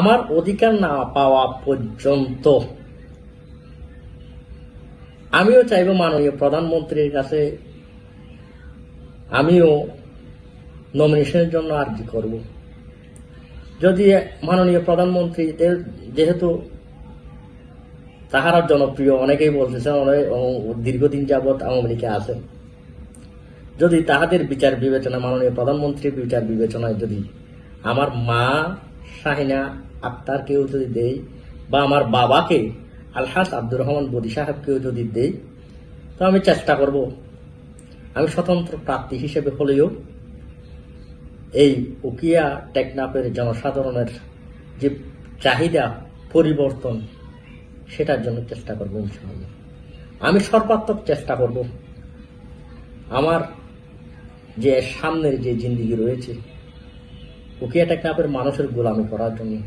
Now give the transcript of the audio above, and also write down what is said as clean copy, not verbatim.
আমার অধিকার না পাওয়া পর্যন্ত আমিও চাইব মাননীয় প্রধানমন্ত্রীর কাছে আমিও নমিনেশনের জন্য আর্জি করব। যদি মাননীয় প্রধানমন্ত্রী যেহেতু তাহারা জনপ্রিয়, অনেকেই বলতেছেন দীর্ঘদিন যাবৎ আওয়ামী লীগে আছেন, যদি তাহাদের বিচার বিবেচনা মাননীয় প্রধানমন্ত্রীর বিচার বিবেচনায় যদি আমার মা শাহিনা আক্তারকেও যদি দেই বা আমার বাবাকে আলহাজ আব্দুর রহমান বদি সাহেবকেও যদি দেই, তো আমি চেষ্টা করব আমি স্বতন্ত্র প্রার্থী হিসেবে হলেও এই উকিয়া টেকনাফের জনসাধারণের যে চাহিদা পরিবর্তন সেটার জন্য চেষ্টা করব ইনশাআল্লাহ। আমি সর্বাত্মক চেষ্টা করব আমার যে সামনের যে জিন্দেগি রয়েছে উকিয়া টেকনাফের মানুষের গোলামি করার জন্য।